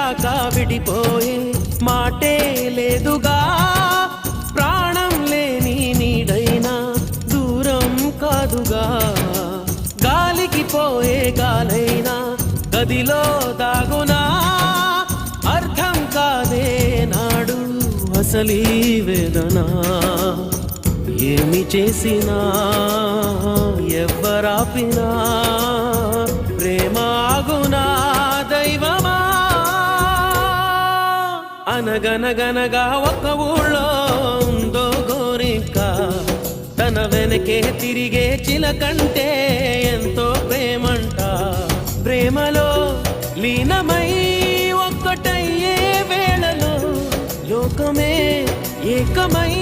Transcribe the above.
దాకా విడిపోయే మాటే లేదుగా ప్రాణం లేని నీడైనా దూరం కాదుగా గాలికి పోయే గాలైనా గదిలో దాగునా అర్థం కాదే నాడు అసలీ వేదన ఏమి చేసినా ఎవ్వరాపినా ప్రేమ ఆగునా దైవమా అనగనగనగా ఒక ఊళ్ళో ఉందో గోరింక తన వెనకే తిరిగే చిలకంటే ఎంతో ప్రేమంట ప్రేమలో లీనమై ఒక్కటయ్యే వేళలో లోకమే ఏకమై